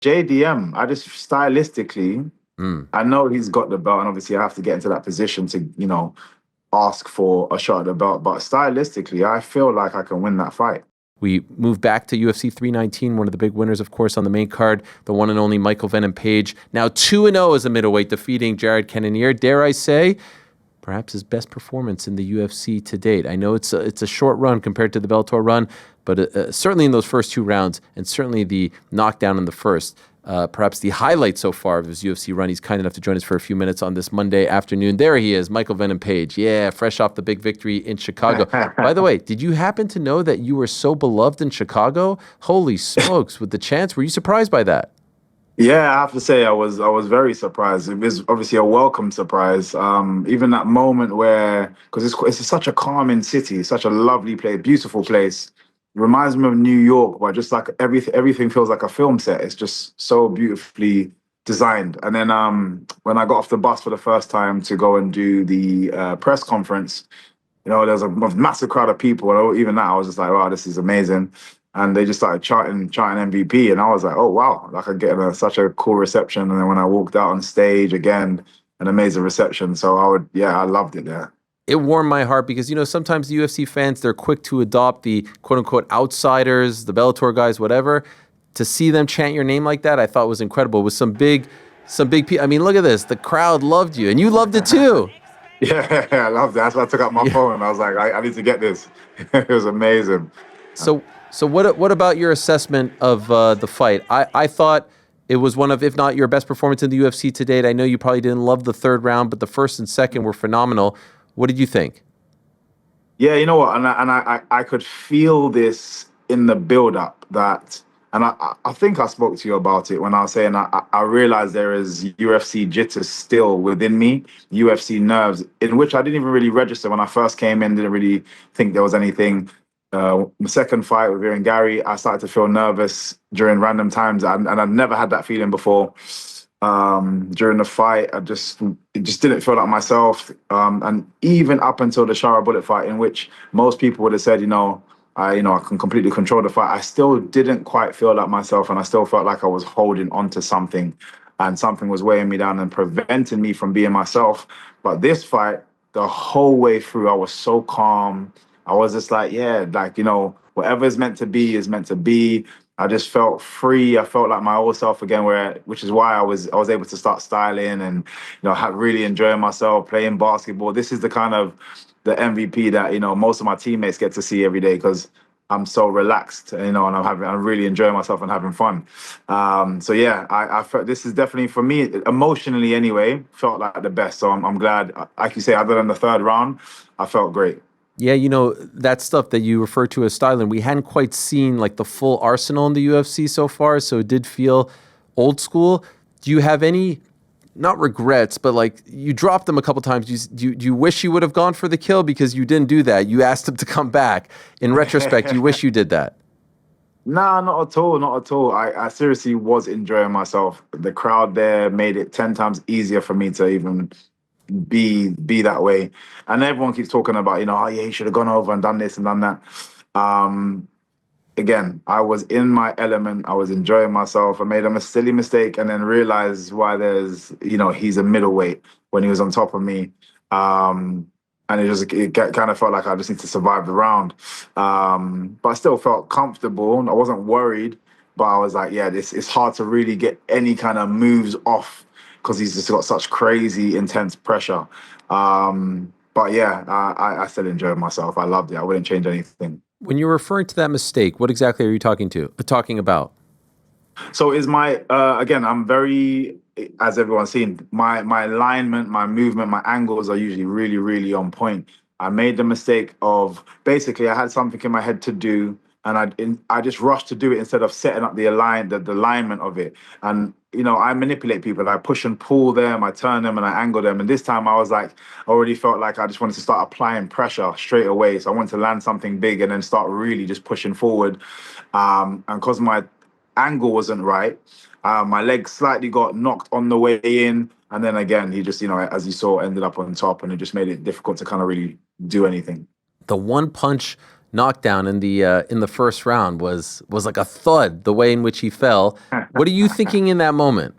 JDM, I just stylistically, Mm. I know he's got the belt, and obviously I have to get into that position to, ask for a shot at the belt. But stylistically, I feel like I can win that fight. We move back to UFC 319, one of the big winners, of course, on the main card, the one and only Michael Venom Page. Now 2-0 as a middleweight, defeating Jared Cannonier. Dare I say, perhaps his best performance in the UFC to date. I know it's a short run compared to the Bellator run, but certainly in those first two rounds, and certainly the knockdown in the first, perhaps the highlight so far of his UFC run. He's kind enough to join us for a few minutes on this Monday afternoon. There he is, Michael Venom Page. Yeah, fresh off the big victory in Chicago. By the way, did you happen to know that you were so beloved in Chicago? Holy smokes, with the chance, were you surprised by that? Yeah, I have to say I was very surprised. It was obviously a welcome surprise. Even that moment where, because it's such a calming city, such a lovely place, beautiful place. Reminds me of New York, but just like everything feels like a film set. It's just so beautifully designed. And then when I got off the bus for the first time to go and do the press conference, there's a massive crowd of people. And even that, I was just like, wow, this is amazing. And they just started chanting MVP. And I was like, oh, wow, like I'm getting such a cool reception. And then when I walked out on stage again, an amazing reception. So I loved it there. It warmed my heart because, sometimes the UFC fans, they're quick to adopt the quote unquote outsiders, the Bellator guys, whatever. To see them chant your name like that, I thought was incredible. With some big people. I mean, look at this. The crowd loved you and you loved it too. Yeah, I loved it. That's why I took out my Yeah. phone and I was like, I need to get this. It was amazing. So what about your assessment of the fight? I thought it was one of, if not your best performance in the UFC to date. I know you probably didn't love the third round, but the first and second were phenomenal. What did you think? Yeah, you know what? And I could feel this in the build up and I think I spoke to you about it when I was saying I realized there is UFC jitters still within me, UFC nerves, in which I didn't even really register when I first came in, didn't really think there was anything. The second fight with Ian Gary, I started to feel nervous during random times, and I'd never had that feeling before. During the fight, it just didn't feel like myself. And even up until the Shara Bullet fight, in which most people would have said, I can completely control the fight. I still didn't quite feel like myself, and I still felt like I was holding on to something, and something was weighing me down and preventing me from being myself. But this fight, the whole way through, I was so calm. I was just like, yeah, like, whatever is meant to be is meant to be. I just felt free. I felt like my old self again, which is why I was able to start styling and really enjoying myself playing basketball. This is the kind of the MVP that most of my teammates get to see every day because I'm so relaxed, and I'm really enjoying myself and having fun. So yeah, I felt this is definitely for me emotionally anyway. Felt like the best. So I'm glad. Like you say, other than the third round, I felt great. Yeah, that stuff that you refer to as styling, we hadn't quite seen like the full arsenal in the UFC so far, so it did feel old school. Do you have any, not regrets, but like you dropped them a couple times? Do you wish you would have gone for the kill because you didn't do that? You asked him to come back. In retrospect, you wish you did that. Nah, not at all, not at all. I seriously was enjoying myself. The crowd there made it 10 times easier for me to even be that way. And everyone keeps talking about, oh yeah, you should have gone over and done this and done that. Um, Again, I was in my element. I was enjoying myself. I made a silly mistake and then realized why he's a middleweight when he was on top of me. And it kind of felt like I just need to survive the round. But I still felt comfortable. I wasn't worried, but I was like, yeah, it's hard to really get any kind of moves off because he's just got such crazy intense pressure. But yeah, I still enjoyed myself. I loved it. I wouldn't change anything. When you're referring to that mistake, what exactly are you talking about? So is my again, I'm very, as everyone's seen, my alignment, my movement, my angles are usually really, really on point. I made the mistake of basically I had something in my head to do, and I just rushed to do it instead of setting up the alignment of it. And I manipulate people. I push and pull them, I turn them and I angle them. And this time I was like, I already felt like I just wanted to start applying pressure straight away. So I wanted to land something big and then start really just pushing forward. And because my angle wasn't right. My leg slightly got knocked on the way in, and then again, he just, as you saw, ended up on top, and it just made it difficult to kind of really do anything. The one punch knockdown in the first round was like a thud. The way in which he fell. What are you thinking in that moment?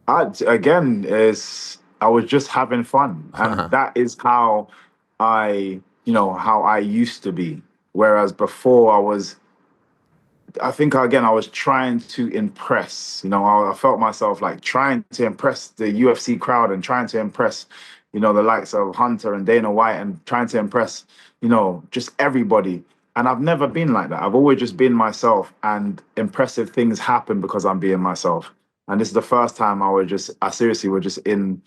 Again, is I was just having fun, and that is how how I used to be. Whereas before, I think again, I was trying to impress. I felt myself like trying to impress the UFC crowd and trying to impress, the likes of Hunter and Dana White and trying to impress, just everybody. And I've never been like that. I've always just been myself, and impressive things happen because I'm being myself. And this is the first time I seriously was just in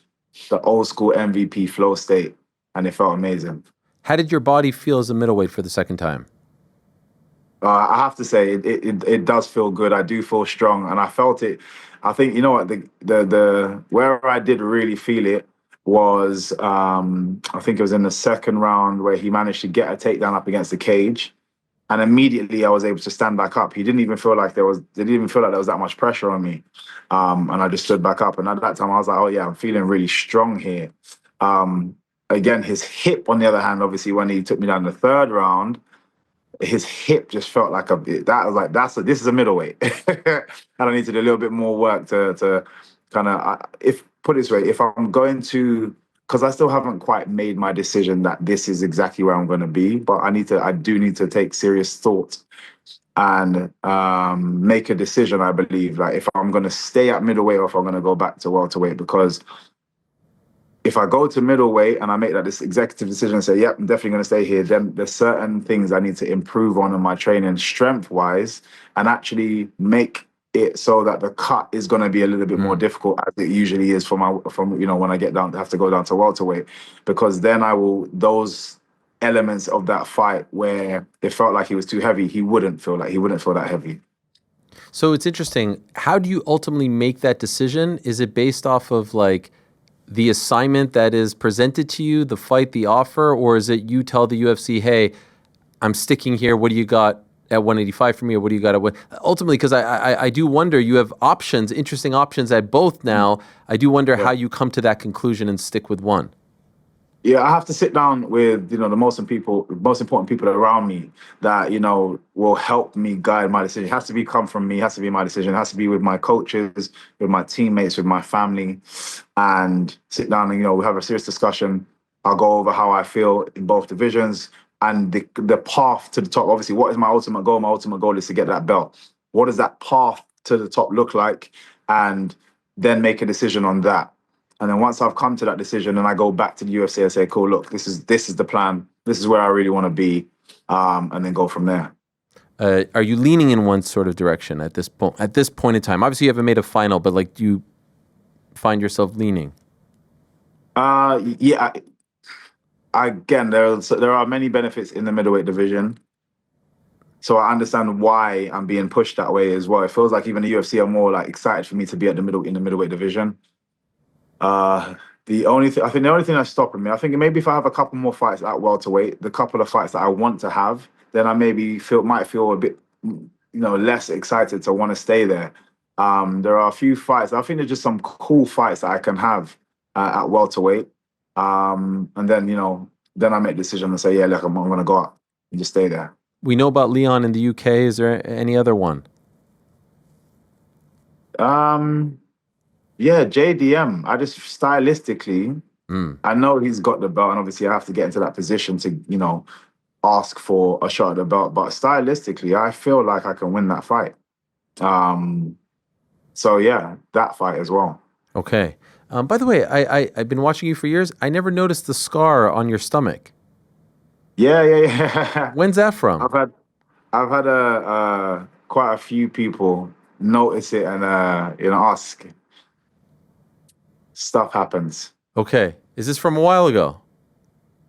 the old school MVP flow state, and it felt amazing. How did your body feel as a middleweight for the second time? I have to say it does feel good. I do feel strong, and I felt it. I think you know what the where I did really feel it was I think it was in the second round where he managed to get a takedown up against the cage, and immediately I was able to stand back up. He didn't even feel like there was that much pressure on me, and I just stood back up. And at that time I was like, oh yeah, I'm feeling really strong here. Again, his hip, on the other hand, obviously when he took me down the third round, his hip just felt like this is a middleweight. And I need to do a little bit more work to kind of, if put it this way, if I'm going to, because I still haven't quite made my decision that this is exactly where I'm going to be, but I do need to take serious thought and make a decision. I believe, like, if I'm going to stay at middleweight or if I'm going to go back to welterweight, because if I go to middleweight and I make this executive decision and say, yep, I'm definitely going to stay here, then there's certain things I need to improve on in my training strength wise, and actually make it so that the cut is going to be a little bit more difficult, as it usually is from when I get down, have to go down to welterweight, because then those elements of that fight where it felt like he was too heavy, he wouldn't feel that heavy. So it's interesting. How do you ultimately make that decision? Is it based off of like the assignment that is presented to you, the fight, the offer, or is it you tell the UFC, hey, I'm sticking here. What do you got at 185 for me, or what do you got at what? Ultimately, because I do wonder, you have options, interesting options at both now. I do wonder how you come to that conclusion and stick with one. Yeah, I have to sit down with the most important people around me that will help me guide my decision. It has to come from me. It has to be my decision. It has to be with my coaches, with my teammates, with my family, and sit down and we have a serious discussion. I'll go over how I feel in both divisions and the path to the top. Obviously, what is my ultimate goal? My ultimate goal is to get that belt. What does that path to the top look like? And then make a decision on that. And then once I've come to that decision, then I go back to the UFC and say, cool, look, this is the plan. This is where I really want to be. And then go from there. Are you leaning in one sort of direction at this point in time? Obviously, you haven't made a final, but like, do you find yourself leaning? Yeah. Again, there are many benefits in the middleweight division. So I understand why I'm being pushed that way as well. It feels like even the UFC are more like excited for me to be in the middleweight division. The only thing that's stopping me, I think maybe if I have a couple more fights at welterweight, the couple of fights that I want to have, then I might feel a bit, less excited to want to stay there. There are a few fights. I think there's just some cool fights that I can have at welterweight. And then I make the decision and say, yeah, look, I'm going to go up and just stay there. We know about Leon in the UK. Is there any other one? Yeah, JDM. I just stylistically, I know he's got the belt, and obviously I have to get into that position to, ask for a shot at the belt. But stylistically, I feel like I can win that fight. So yeah, that fight as well. Okay. By the way, I've been watching you for years. I never noticed the scar on your stomach. Yeah. When's that from? I've had quite a few people notice it and ask. Stuff happens. Okay. Is this from a while ago?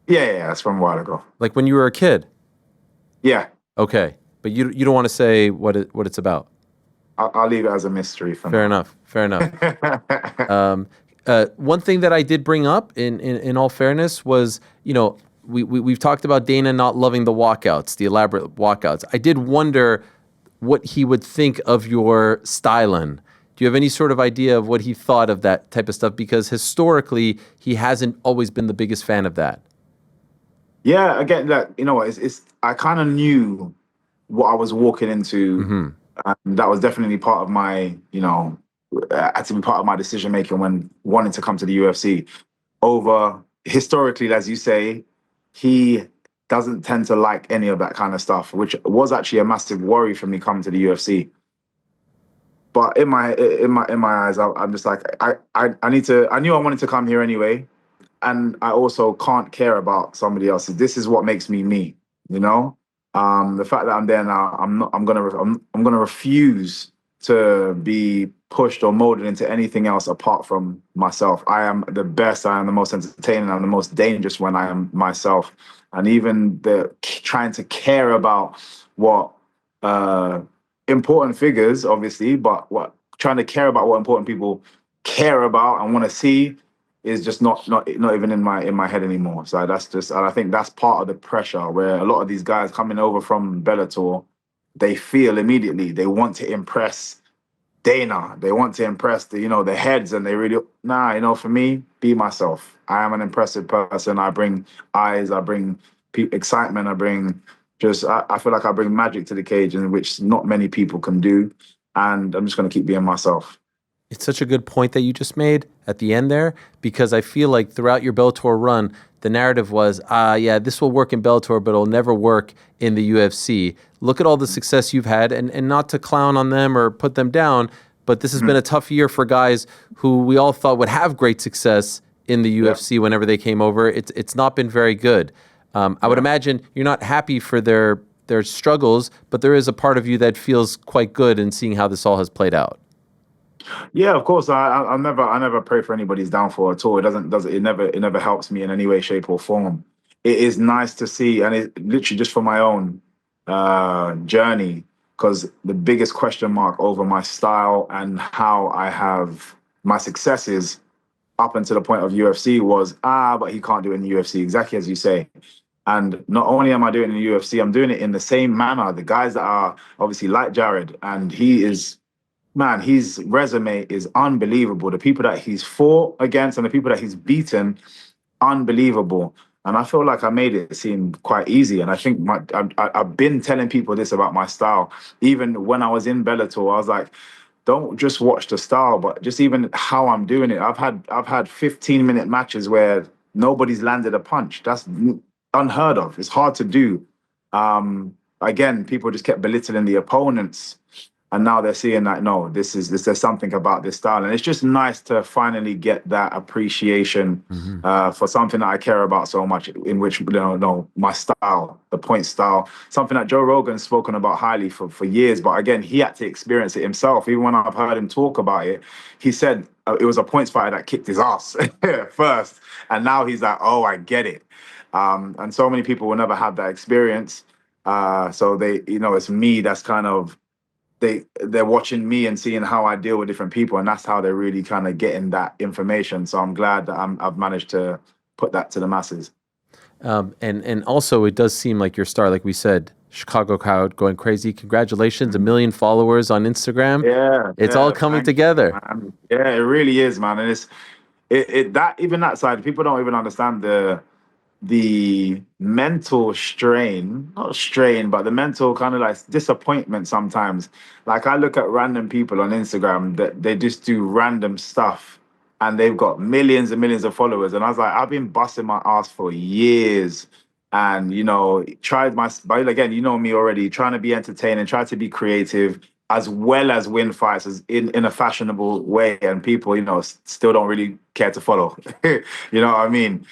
Yeah, it's from a while ago. Like when you were a kid? Yeah. Okay. But you don't want to say what it's about? I'll leave it as a mystery for now. Fair enough. One thing that I did bring up in all fairness was, we've talked about Dana not loving the walkouts, the elaborate walkouts. I did wonder what he would think of your styling. Do you have any sort of idea of what he thought of that type of stuff? Because historically, he hasn't always been the biggest fan of that. Yeah, again, like, you know what, it's I kind of knew what I was walking into, Hmm. and that was definitely part of my, had to be part of my decision making when wanting to come to the UFC. Over historically, as you say, he doesn't tend to like any of that kind of stuff, which was actually a massive worry for me coming to the UFC. But in my eyes, I'm just like I need to. I knew I wanted to come here anyway, and I also can't care about somebody else's. This is what makes me me, you know. The fact that I'm there now, I'm gonna refuse to be pushed or molded into anything else apart from myself. I am the best. I am the most entertaining. I'm the most dangerous when I am myself. And even the trying to care about what uh, important figures, obviously, but what trying to care about what important people care about and want to see is just not even in my head anymore. So that's just, and I think that's part of the pressure where a lot of these guys coming over from Bellator, they feel immediately they want to impress Dana, they want to impress the heads, and they really for me, be myself. I am an impressive person. I bring eyes, I bring excitement, I bring just I feel like I bring magic to the cage, in which not many people can do, and I'm just gonna keep being myself. It's such a good point that you just made at the end there, because I feel like throughout your Bellator run, the narrative was, yeah, this will work in Bellator, but it'll never work in the UFC. Look at all the success you've had, and not to clown on them or put them down, but this has been a tough year for guys who we all thought would have great success in the Yeah, UFC whenever they came over. It's not been very good. I would yeah. imagine you're not happy for their struggles, but there is a part of you that feels quite good in seeing how this all has played out. Yeah, of course. I never pray for anybody's downfall at all. It never helps me in any way, shape, or form. It is nice to see, and it literally just for my own journey, because the biggest question mark over my style and how I have my successes up until the point of UFC was, but he can't do it in the UFC, exactly as you say. And not only am I doing it in the UFC, I'm doing it in the same manner. The guys that are obviously like Jared, and he is, man, his resume is unbelievable. The people that he's fought against and the people that he's beaten, unbelievable. And I feel like I made it seem quite easy. And I think I've been telling people this about my style. Even when I was in Bellator, I was like, don't just watch the style, but just even how I'm doing it. I've had 15-minute matches where nobody's landed a punch. That's unheard of. It's hard to do. Again, people just kept belittling the opponents, and now they're seeing that no, there's something about this style, and it's just nice to finally get that appreciation Hmm. for something that I care about so much. In which no, my style, the point style, something that Joe Rogan's spoken about highly for years. But again, he had to experience it himself. Even when I've heard him talk about it, he said it was a points fighter that kicked his ass first, and now he's like, oh, I get it. And so many people will never have that experience. So it's me that's kind of they're watching me and seeing how I deal with different people, and that's how they're really kind of getting that information. So I'm glad that I've managed to put that to the masses. And also, it does seem like your star, like we said, Chicago crowd going crazy. Congratulations, 1 million followers on Instagram. Yeah, It's all yeah, coming thank you, together. man. Yeah, it really is, man. And that even that side, people don't even understand the mental strain, not strain, but the mental kind of like disappointment sometimes. Like I look at random people on Instagram that they just do random stuff, and they've got millions and millions of followers. And I was like, I've been busting my ass for years. And tried but again, you know me already, trying to be entertaining, try to be creative, as well as win fights as in a fashionable way. And people, still don't really care to follow. You know what I mean?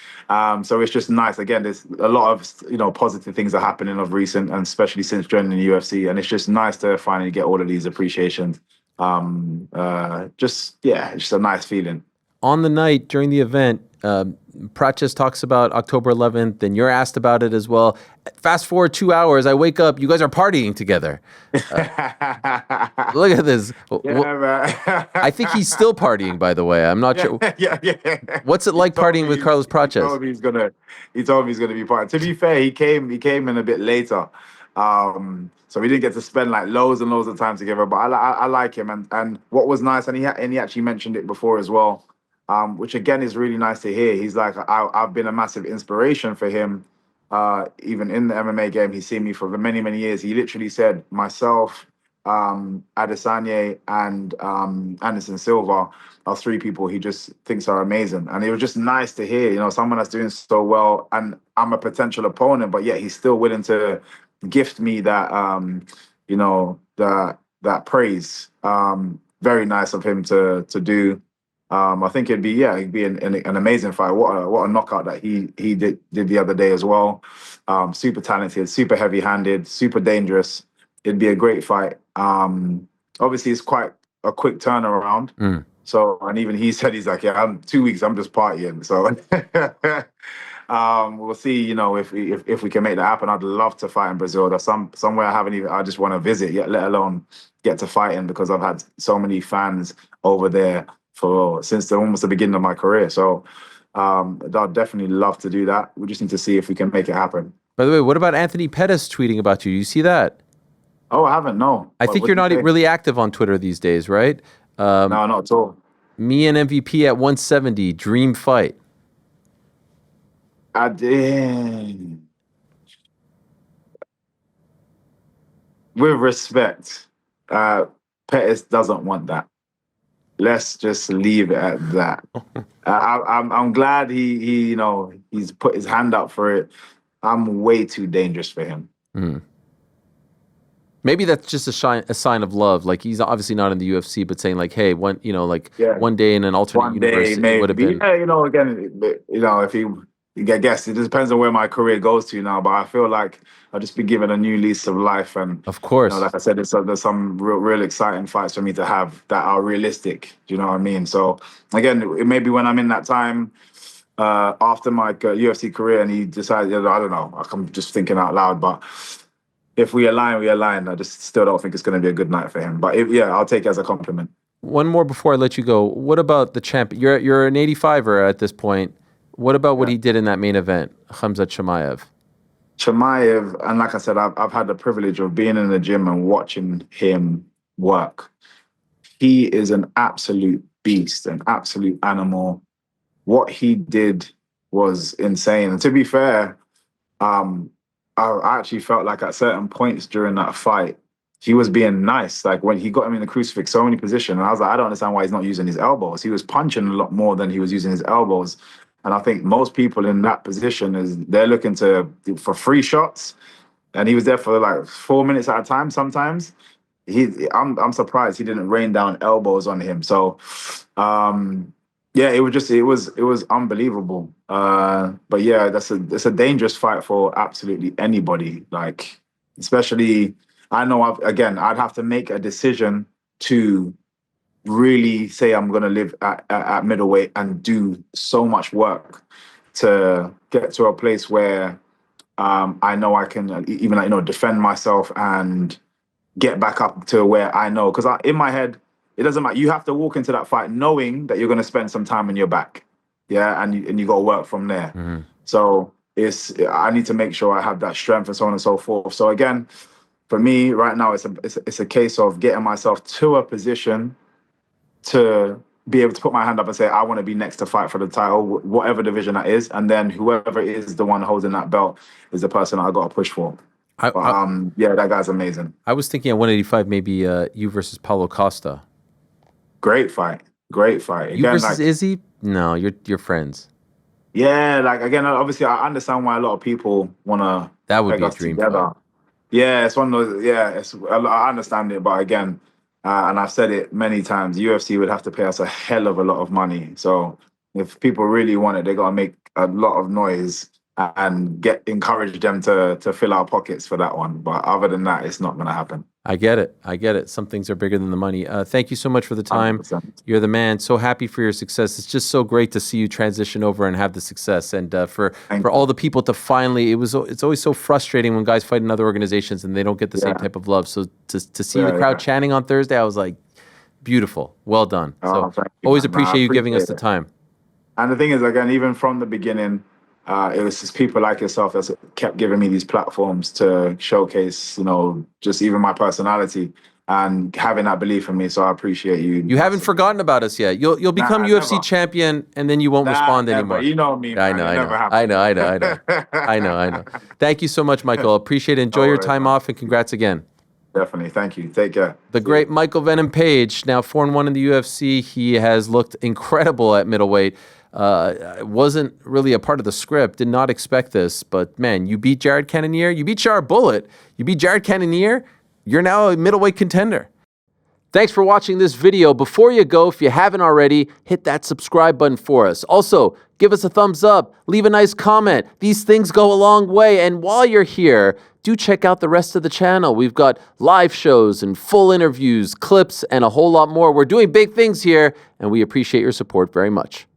So it's just nice. Again, there's a lot of positive things are happening of recent, and especially since joining the UFC. And it's just nice to finally get all of these appreciations. Just yeah, it's just a nice feeling. On the night during the event, Pratchett talks about October 11th, and you're asked about it as well. Fast forward 2 hours, I wake up, you guys are partying together. Look at this. Yeah, I think he's still partying, by the way. I'm not yeah, sure. yeah. What's it He like told partying with me Carlos he Pratchett? told me he's gonna be part. To be fair, he came in a bit later. So we didn't get to spend like loads and loads of time together. But I like him, and what was nice, and he actually mentioned it before as well. Which again is really nice to hear. He's like, I've been a massive inspiration for him, even in the MMA game, he's seen me for many, many years. He literally said myself, Adesanya, and Anderson Silva are three people he just thinks are amazing. And it was just nice to hear, someone that's doing so well, and I'm a potential opponent, but yet he's still willing to gift me that, that praise. Very nice of him to do. I think it'd be an amazing fight. What a knockout that he did the other day as well. Super talented, super heavy handed, super dangerous. It'd be a great fight. Obviously it's quite a quick turnaround. So, and even he said, he's like, yeah, I'm 2 weeks, I'm just partying. So we'll see, if we can make that happen. I'd love to fight in Brazil. That's somewhere I just want to visit yet, let alone get to fight in, because I've had so many fans over there since almost the beginning of my career. So I'd definitely love to do that. We just need to see if we can make it happen. By the way, what about Anthony Pettis tweeting about you? You see that? Oh, I haven't, no. I think you're not really active on Twitter these days, right? No, not at all. Me and MVP at 170, dream fight. I did. With respect, Pettis doesn't want that. Let's just leave it at that. I'm glad he's put his hand up for it. I'm way too dangerous for him. Maybe that's just a sign of love. Like, he's obviously not in the UFC, but saying like, hey, one day in an alternate universe, it would have been. Yeah, again, if he, I guess it just depends on where my career goes to now. But I feel like I'll just be given a new lease of life, and of course, like I said, there's some real exciting fights for me to have that are realistic. Do you know what I mean? So again, it may be when I'm in that time after my UFC career, and he decides, I don't know. I'm just thinking out loud, but if we align, we align. I just still don't think it's going to be a good night for him. But I'll take it as a compliment. One more before I let you go. What about the champ? You're an 85er at this point. What about what he did in that main event, Khamzat Chimaev? Chimaev, and like I said, I've had the privilege of being in the gym and watching him work. He is an absolute beast, an absolute animal. What he did was insane. And to be fair, I actually felt like at certain points during that fight, he was being nice. Like when he got him in the crucifix, so many positions, and I was like, I don't understand why he's not using his elbows. He was punching a lot more than he was using his elbows. And I think most people in that position they're looking for free shots. And he was there for like 4 minutes at a time sometimes. I'm surprised he didn't rain down elbows on him. So it was unbelievable. But yeah, it's a dangerous fight for absolutely anybody. Like, especially, I know I'd have to make a decision to really say I'm going to live at middleweight and do so much work to get to a place where I know I can even defend myself and get back up to where I know. Because in my head, it doesn't matter. You have to walk into that fight knowing that you're going to spend some time on your back. Yeah, and you got to work from there. Mm-hmm. So I need to make sure I have that strength and so on and so forth. So again, for me right now, it's a case of getting myself to a position to be able to put my hand up and say, I want to be next to fight for the title, whatever division that is. And then whoever is the one holding that belt is the person I got to push for. That guy's amazing. I was thinking at 185, maybe you versus Paulo Costa. Great fight. Again, you versus Izzy? No, you're friends. Yeah, like again, obviously I understand why a lot of people want to that would be a dream fight. Yeah, it's one of those, I understand it, but again, and I've said it many times, UFC would have to pay us a hell of a lot of money. So if people really want it, they got to make a lot of noise and encourage them to fill our pockets for that one. But other than that, it's not going to happen. I get it. Some things are bigger than the money. Thank you so much for the time. 100%. You're the man. So happy for your success. It's just so great to see you transition over and have the success. And for all the people to finally, it's always so frustrating when guys fight in other organizations and they don't get the same type of love. So to see the crowd chanting on Thursday, I was like, beautiful. Well done. So always appreciate you giving us the time. And the thing is, again, even from the beginning, it was just people like yourself that kept giving me these platforms to showcase, just even my personality. and having that belief in me. So I appreciate you. You haven't forgotten about us yet. You'll become UFC never. champion, and then you won't respond Never. anymore. You know me, man. I It know. never happens. I know. Thank you so much, Michael. Appreciate it. Enjoy your time off, and congrats again. Definitely. Thank you. Take care. The great Michael Venom Page, now 4-1 in the UFC. He has looked incredible at middleweight. Wasn't really a part of the script. Did not expect this. But, man, you beat Jared Cannonier. You beat Char Bullet. You beat Jared Cannonier. You're now a middleweight contender. Thanks for watching this video. Before you go, if you haven't already, hit that subscribe button for us. Also, give us a thumbs up. Leave a nice comment. These things go a long way. And while you're here, do check out the rest of the channel. We've got live shows and full interviews, clips, and a whole lot more. We're doing big things here, and we appreciate your support very much.